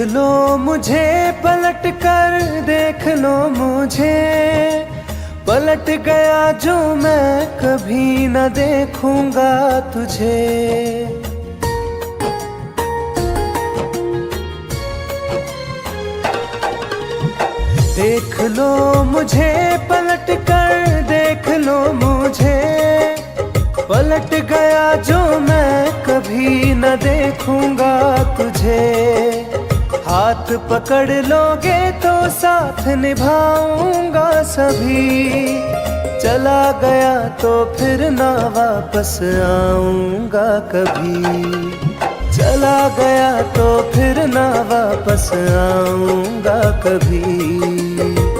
लो मुझे पलट कर, देख लो मुझे, पलट गया जो मैं कभी न देखूंगा तुझे। देख लो मुझे पलट कर, देख लो मुझे, पलट गया जो मैं कभी न देखूंगा तुझे। हाथ पकड़ लोगे तो साथ निभाऊंगा सभी, चला गया तो फिर ना वापस आऊंगा कभी। चला गया तो फिर ना वापस आऊंगा कभी।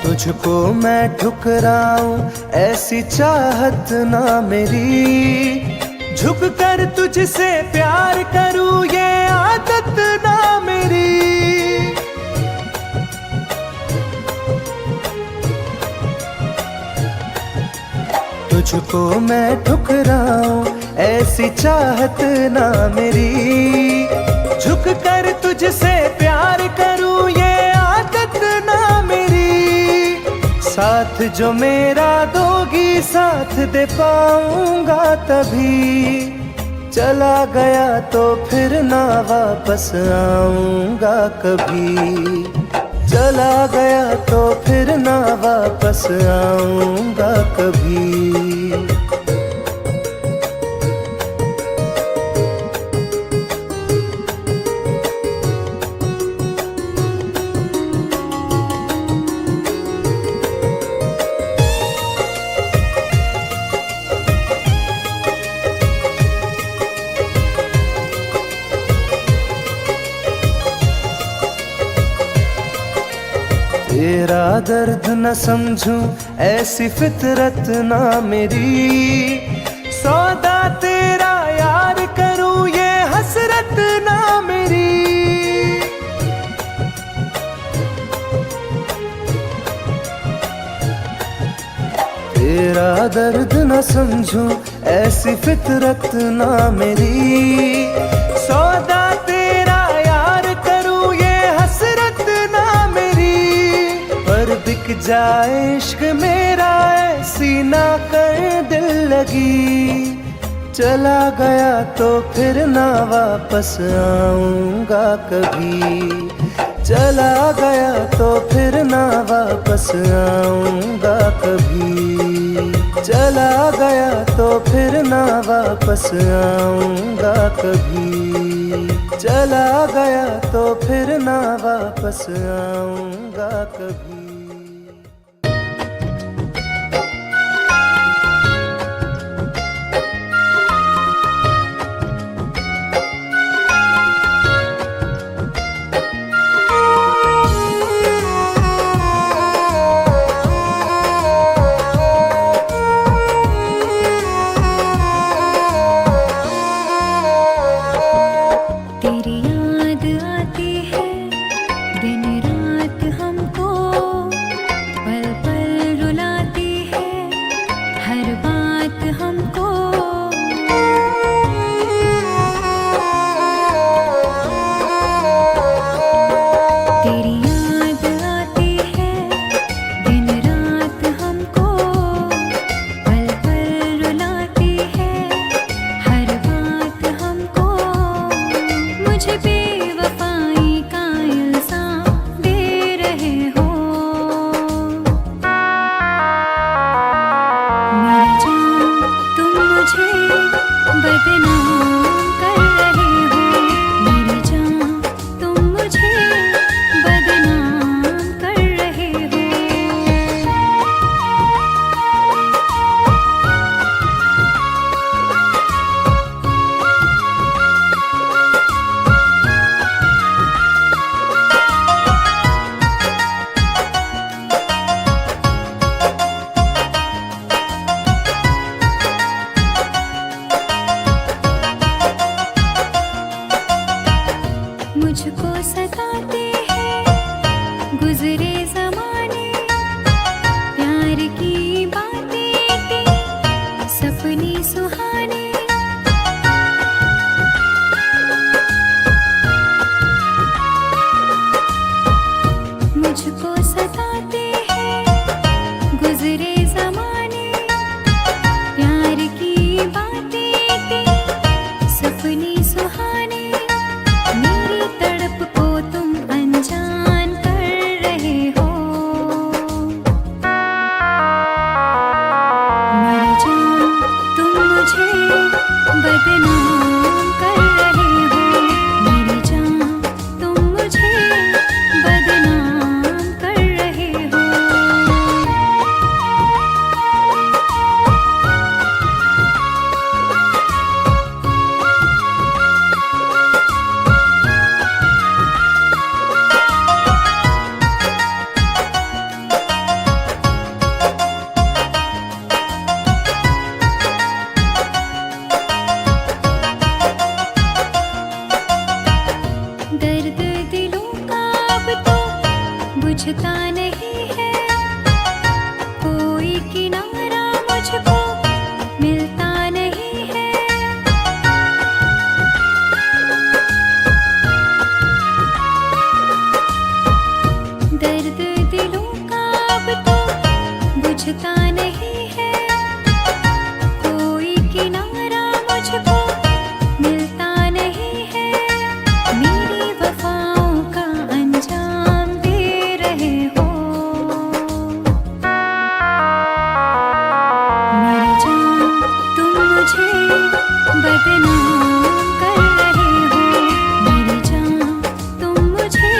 तुझको मैं ठुकराऊं ऐसी चाहत ना मेरी, झुक कर तुझसे प्यार करूं ये आदत ना मेरी। तुझको मैं ठुकराऊं ऐसी चाहत ना मेरी, झुक कर तुझसे प्यार करूं ये आदत ना मेरी। साथ जो मेरा दोगी साथ दे पाऊंगा तभी, चला गया तो फिर ना वापस आऊंगा कभी। चला गया तो फिर ना वापस आऊंगा कभी। तेरा दर्द न समझूं ऐसी फितरत ना मेरी, सौदा तेरा यार करूं ये हसरत ना मेरी। तेरा दर्द न समझूं ऐसी फितरत ना मेरी, सौदा तेरा यार करूं ये हसरत ना मेरी। पर बिक जाए इश्क मेरा ऐसी ना कर दिल लगी, चला गया तो फिर ना वापस आऊंगा कभी। चला गया तो फिर ना वापस आऊंगा कभी। चला गया तो फिर ना वापस आऊंगा कभी। चला गया तो फिर ना वापस आऊंगा कभी। मुझे बदनाम कर रहे हो, मेरी जान तुम मुझे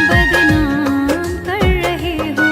बदनाम कर रहे हो।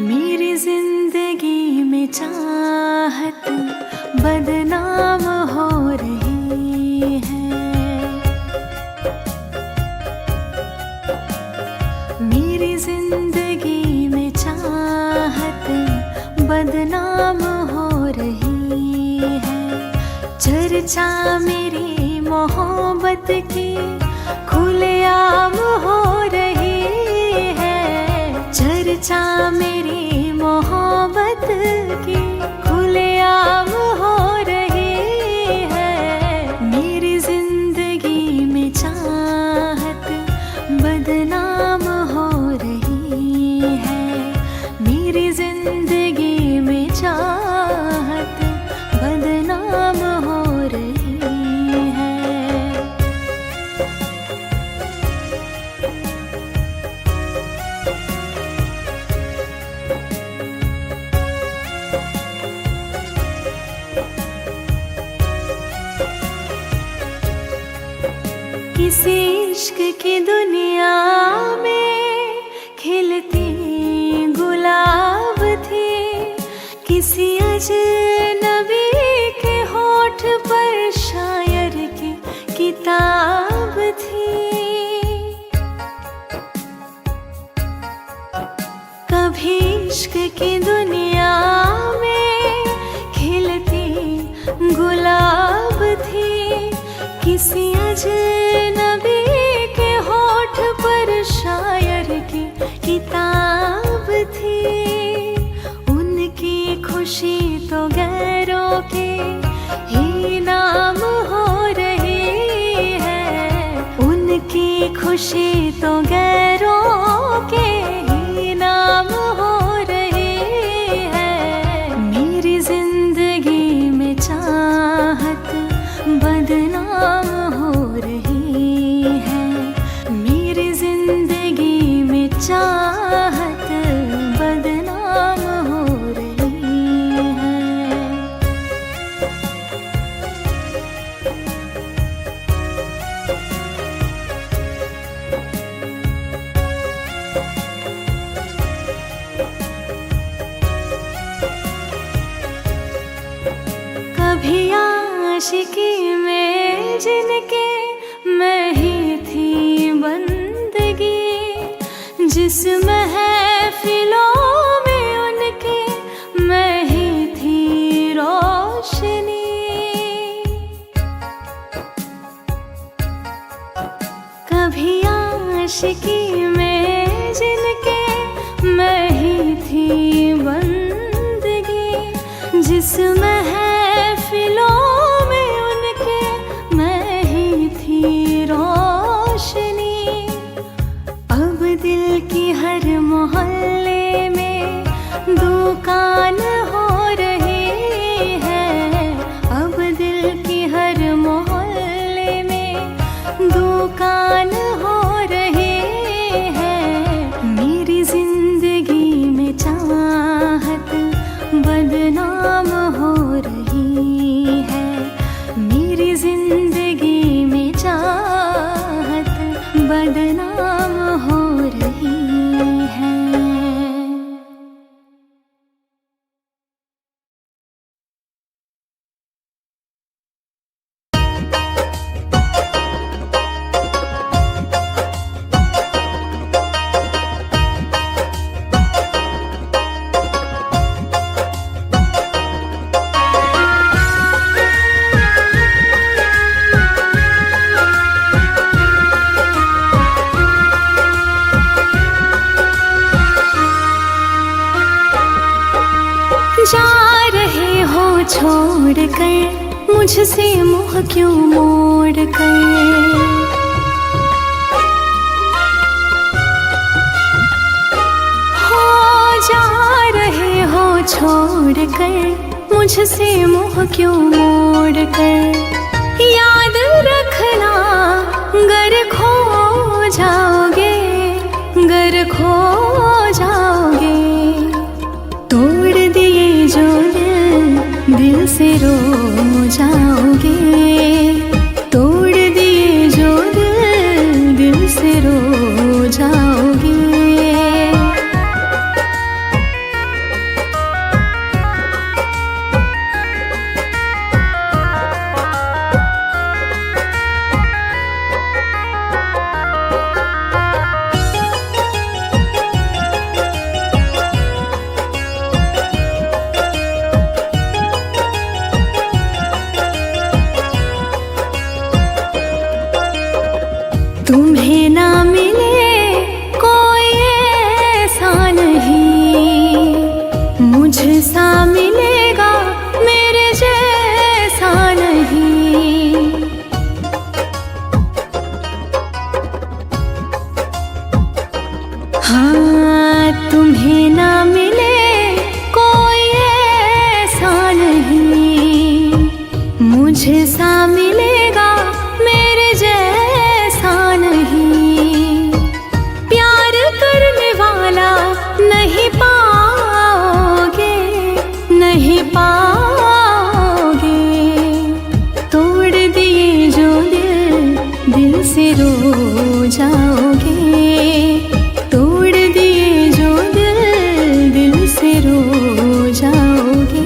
मेरी जिंदगी में चाहत बदनाम हो रही है, मेरी जिंदगी में चाहत बदनाम हो रही है। चर्चा मेरी मोहब्बत की खुलेआम हो रही है, चर्चा मेरी मोहब्बत की खुलेआम हो रही है। मेरी जिंदगी में चाहत बदनाम हो रही है, मेरी जिंदगी में चाहत बदनाम हो रही है। किसी इश्क की दुनिया में खिलती गुलाब थी, किसी अजनबी के होठ पर शायर की किताब थी। कभी इश्क की दुनिया में खिलती गुलाब थी, किसी अजनबी के होठ पर शायर की किताब थी। उनकी खुशी तो गैरों के ही नाम हो रही है, उनकी खुशी तो गैरों के ही नाम हो रही है। मेरी जिंदगी में चाहत बदनाम हो रही है, मेरी जिंदगी में चाहत बदनाम हो रही है। कभी आशिकी में जिनके मैं ही थी बंदगी, जिस महफिलों में उनके मैं ही थी रोशनी। कभी आशिकी में जिनके मैं ही थी बंदगी, जिस महफिलों में उनके मैं ही थी रोशनी। अब दिल की हर मोहल्ले में दुकान हो रही है, अब दिल की हर मोहल्ले में दुकान हो रही है। मेरी जिंदगी में चाहत बदनाम हो रही है, मेरी जिंदगी में चाहत बदनाम हो रही है। छोड़ कर, मुझसे मुँह क्यों मोड़ कर। हो जा रहे हो छोड़ कर, मुझसे मुँह क्यों मोड़ कर। याद रखना गर खो जाओगे, गर खो जाओगे। तोड़ दिए जो दिल, दिल से रो जाओगे। तोड़ दिए जो दिल, दिल से रो जाओगे। तुम्हें ना मिले कोई ऐसा नहीं, मुझसा मिलेगा मेरे जैसा नहीं। हाँ तुम्हें ना मिले कोई ऐसा नहीं, मुझसा मिलेगा मेरे जैसा नहीं। प्यार करने वाला नहीं पाओगे, नहीं पाओगे। तोड़ दिए जो दिल, दिल से रो जाओगे। तोड़ दिए जो दिल, दिल से रो जाओगे।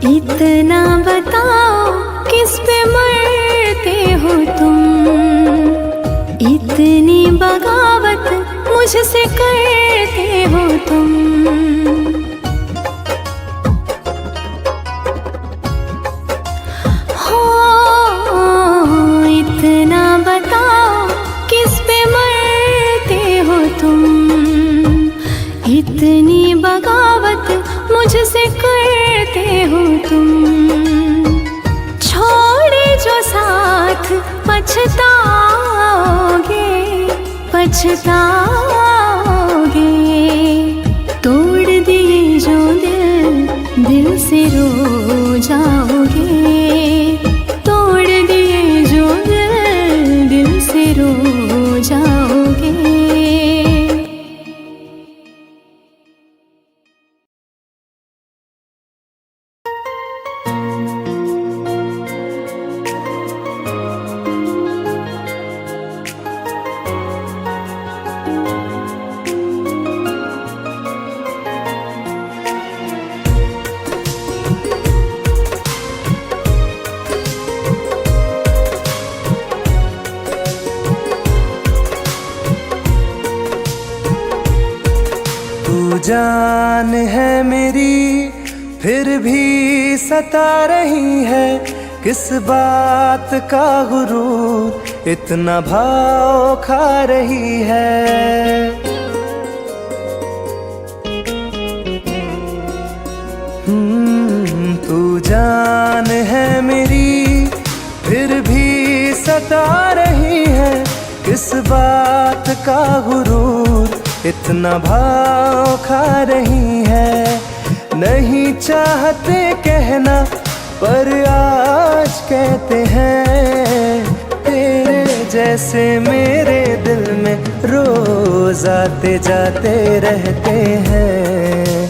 इतना बताओ किस पे मरते हो तुम, इतनी बगावत मुझसे करते हो तुम। हो इतना बताओ किस पे मरते हो तुम, इतनी बगावत मुझसे करते हो तुम। छोड़े जो साथ पछताओगे, पछताओगे। तोड़ दिए जो दिल, दिल से रो जाओगे। तोड़ दिए जो दिल, दिल से रो जाओगे। जान है मेरी फिर भी सता रही है, किस बात का गुरूर इतना भाव खा रही है। तू जान है मेरी फिर भी सता रही है, किस बात का गुरूर इतना भाव खा रही है। नहीं चाहते कहना पर आज कहते हैं, तेरे जैसे मेरे दिल में रोज आते जाते रहते हैं।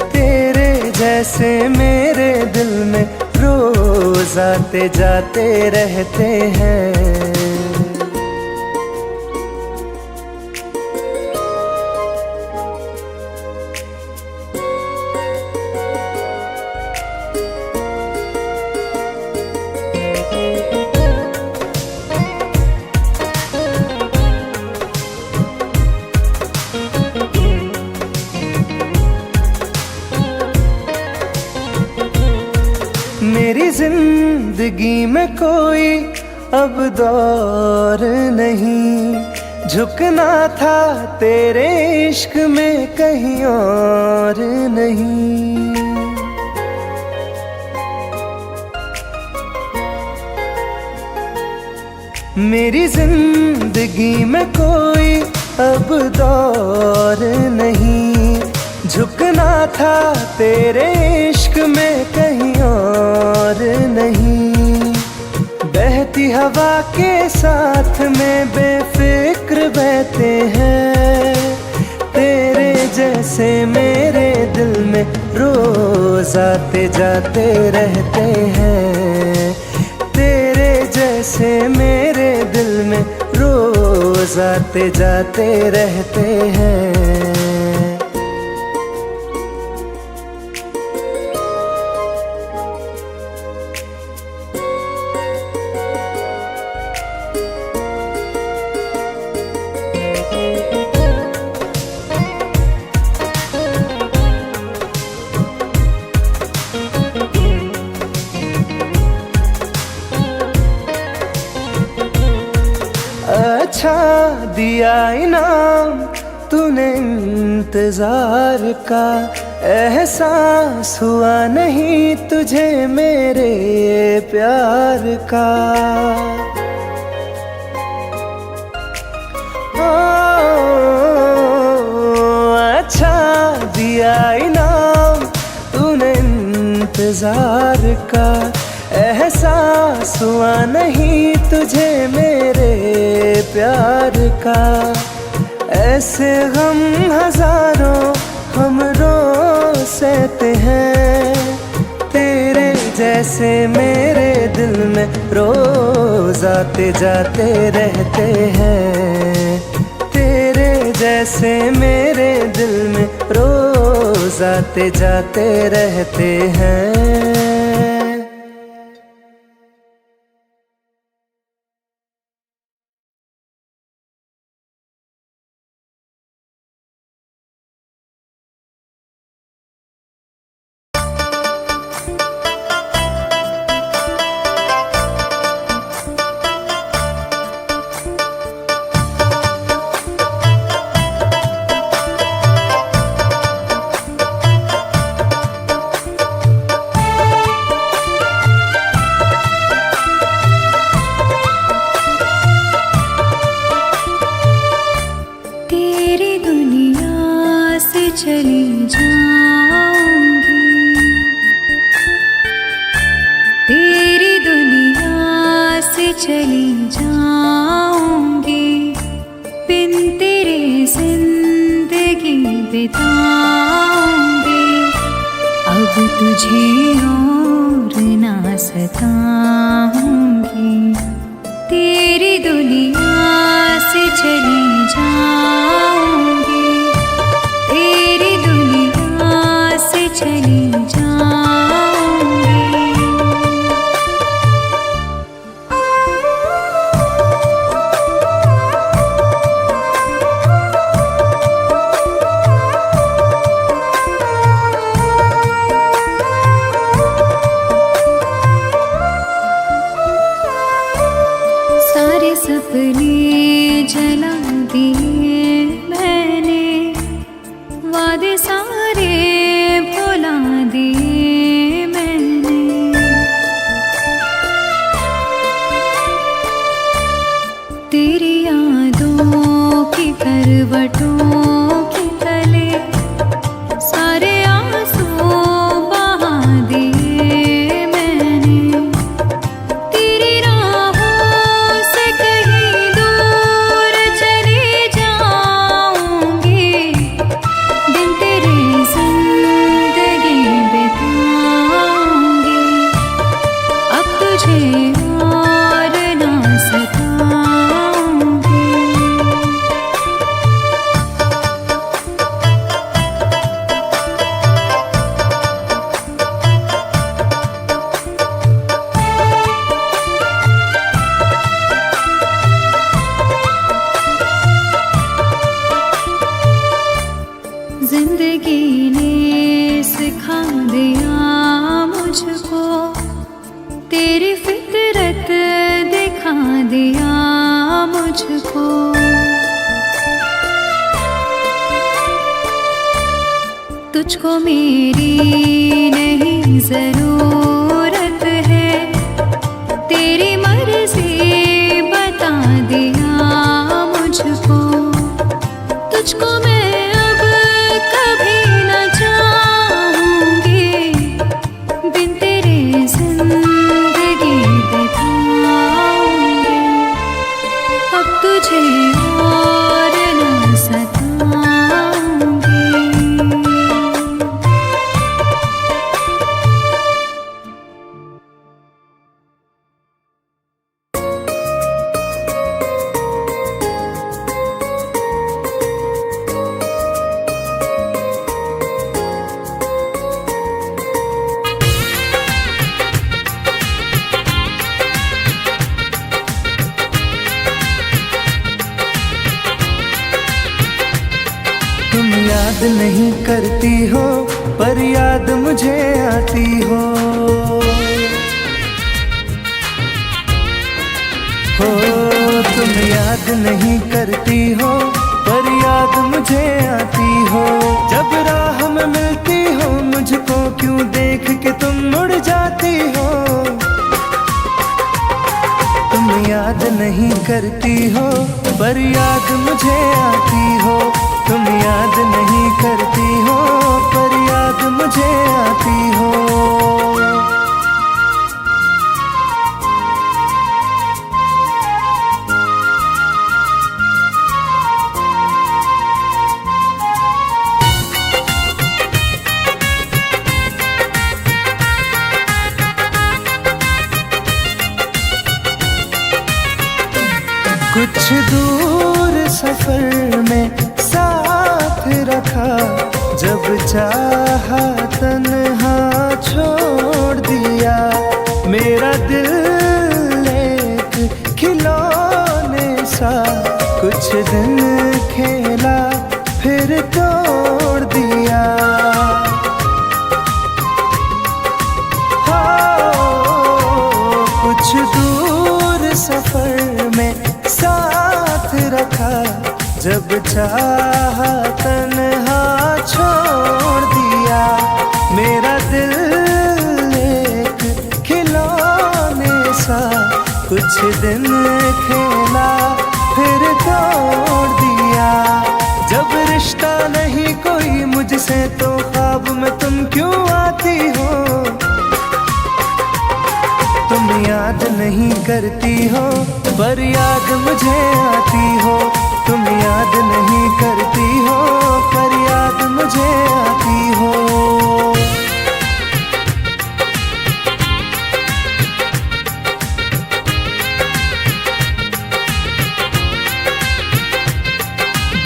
तेरे जैसे मेरे दिल में रोज आते जाते रहते हैं। मेरी जिंदगी में कोई अब दौर नहीं, झुकना था तेरे इश्क में कहीं और नहीं। मेरी जिंदगी में कोई अब दौर नहीं, झुकना था तेरे इश्क में कहीं और नहीं। बहती हवा के साथ में बेफिक्र बहते हैं, तेरे जैसे मेरे दिल में रोज आते जाते रहते हैं। तेरे जैसे मेरे दिल में रोज आते जाते रहते हैं। अच्छा दिया इनाम तूने इंतजार का, एहसास हुआ नहीं तुझे मेरे प्यार का। अच्छा दिया इनाम तूने इंतजार का, एहसास हुआ नहीं तुझे मेरे प्यार का। ऐसे गम हजारों हम रोज सहते हैं, तेरे जैसे मेरे दिल में रोज आते जाते रहते हैं। तेरे जैसे मेरे दिल में रोज आते जाते रहते हैं। चली जाऊंगी, तेरी दुनिया से चली जाऊंगी, बिन तेरे जिंदगी बिताऊंगी। अब तुझे और ना सताऊंगी, तेरी दुनिया से चली जाऊंगी, तेरी दुनिया से चली जाऊंगी। सारे सपने जला दिए मैंने, वादे सारे भुला दिए मैंने। तेरी यादों की करवटों के तले सारे आंसू बहा दिए मैंने। तेरी राहों से कहीं दूर चली जाऊंगी, दिन तेरे जिंदगी बिताऊंगी। अब तुझे और ना सताऊंगी। जिंदगी ने सिखा दिया मुझको तेरी फितरत दिखा दिया मुझको। तुझको मेरी नहीं जरूरत है, तेरी मर्जी बता दिया मुझको। तुझको मैं अब कभी न चाहूंगी, बिन तेरे जिंदगी बिताऊंगी। अब तुझे और न सताऊंगी। तुम याद नहीं करती हो पर याद मुझे आती हो। तुम याद नहीं करती हो पर याद मुझे आती हो। जब राह में मिलती हो मुझको क्यों देख के तुम मुड़ जाती हो। तुम याद नहीं करती हो पर याद मुझे आती हो। तुम याद नहीं करती हो पर याद मुझे आती हो। कुछ दूर सफर में साथ रखा, जब चाहा तन्हा छोड़ दिया। मेरा दिल एक खिलौने सा कुछ दिन खेला फिर तोड़ दिया। कुछ दूर सफर में साथ रखा, जब चाहा तन्हा छोड़ दिया। मेरा दिल एक खिलौने सा कुछ दिन खेला फिर तोड़ दिया। जब रिश्ता नहीं कोई मुझसे तो ख्वाब में तुम क्यों आती हो। तुम याद नहीं करती हो पर याद मुझे आती हो। तुम याद नहीं करती हो पर याद मुझे आती हो।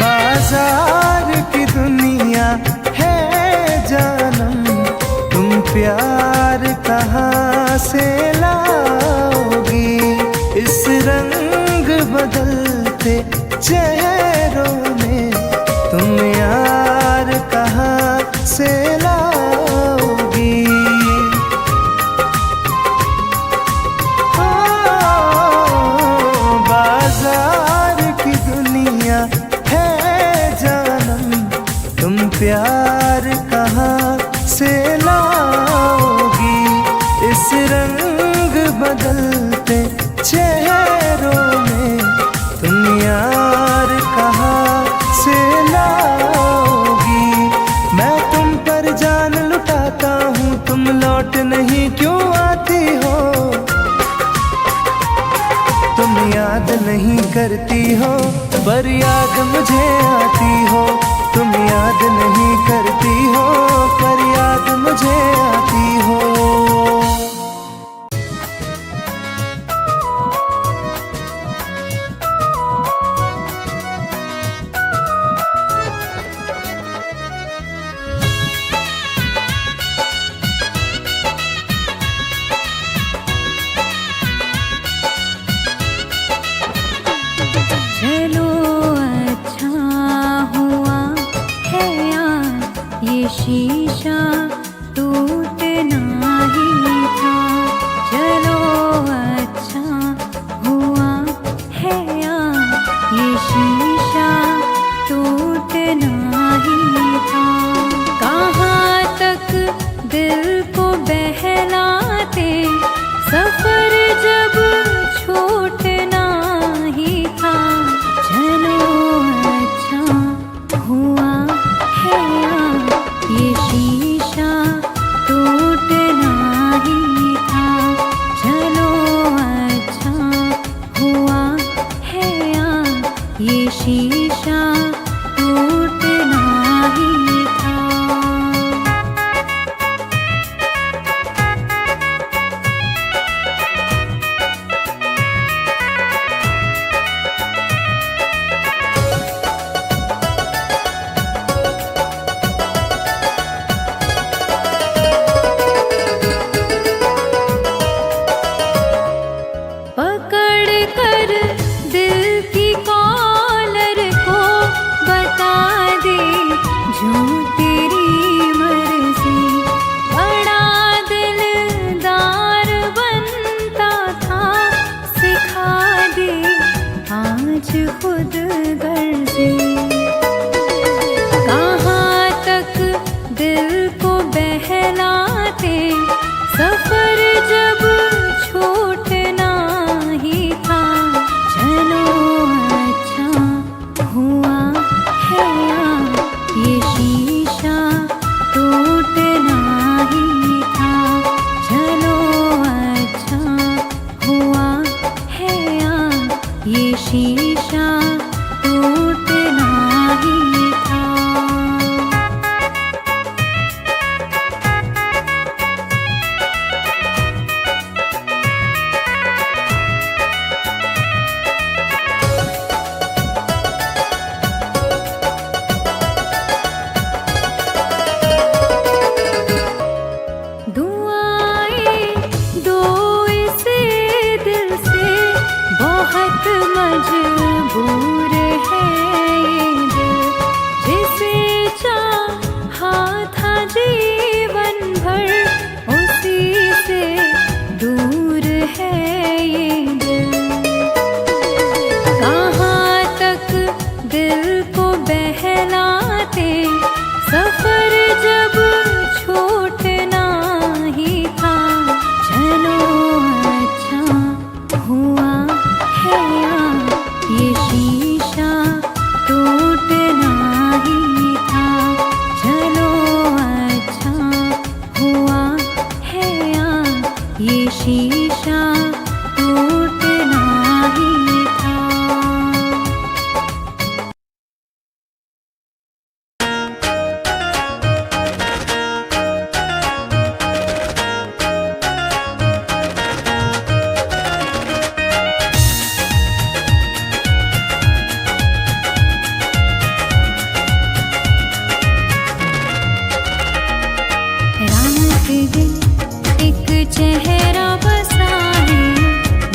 बाजार की दुनिया है जानम, तुम प्यार कहाँ से लाओगी। इस रंग बदलते चेहरों में तुम यार कहाँ से लाओगी। बाजार की दुनिया है जानम, तुम प्यार कहाँ से लाओगी। इस रंग बदलते चेहरों में तुम यार कहाँ से लाओगी। मैं तुम पर जान लुटाता हूँ, तुम लौट नहीं क्यों आती हो। तुम याद नहीं करती हो पर याद मुझे आती हो। तुम याद नहीं करती हो पर याद मुझे आती हो। चलो अच्छा हुआ बहलाते, सफर जब छूटना ही था। चलो अच्छा हुआ है ये शीशा टूटना ही था। चलो अच्छा हुआ है ये शीशा टूटना ही था। पकड़ कर दिल की कॉलर को बता दे जो तेरी मर्जी। बड़ा दिलदार बनता था, सिखा दे आज खुद गर्जी। कहाँ तक दिल को बहलाते, सफर जब छूटना ही था। चलो अच्छा हुआ है ये शीशा टूटना ही था। चलो अच्छा हुआ है ये शीशा टूटना ही था। दुआएं दो इसे दिल से, बहुत मजबूर है ये दिल। जिसे चाहा था जीवन भर, उसी से दूर है ये दिल। कहाँ तक दिल को बहलाते, सफर जब छूटना ही था। चलो अच्छा हुआ है ये शीशा टूटना ही था। चलो अच्छा हुआ है ये शीशा टूटना ही था। रात दिन एक चेहरा बसा है,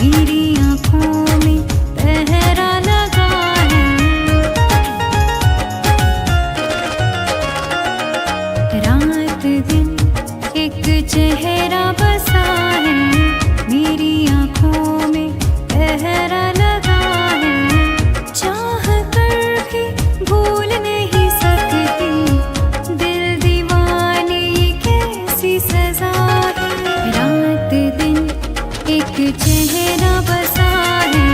मेरी आँखों में पहरा लगा है। रात दिन एक चेहरा बसा है, मेरी आँखों में पहरा लगा है। चाह कर भी भूल नहीं सकती, दिल दीवाने कैसी सजा है। रात दिन एक चेहरा बसा है,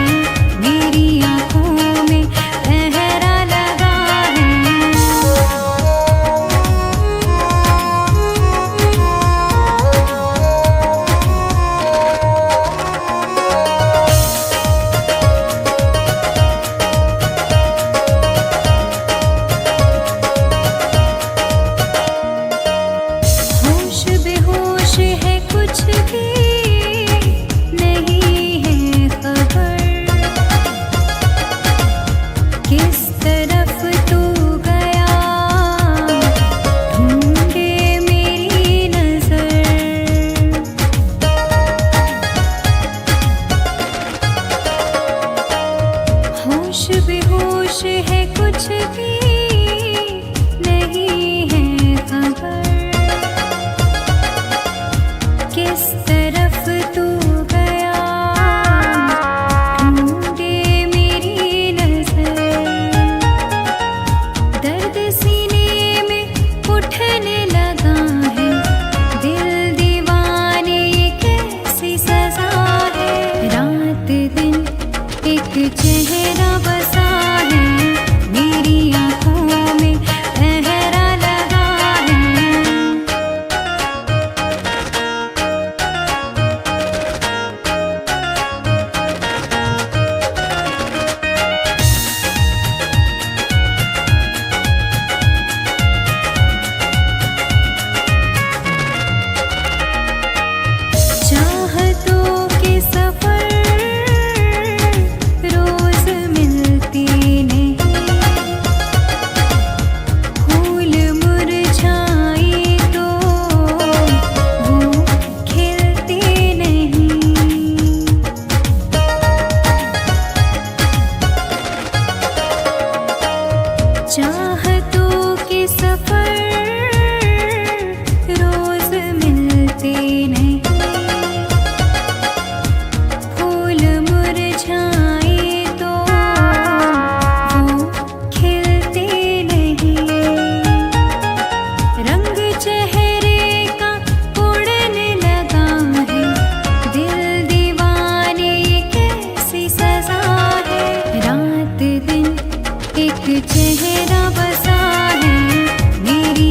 मेरी आँखों में पहरा लगा है। होश बेहोश है, कुछ भी नहीं है खबर। किस तरफ तू गया, ढूंढे मेरी नजर। होश बेहोश है, कुछ भी नहीं है खबर। किस तरह चेहरा बसा है मेरी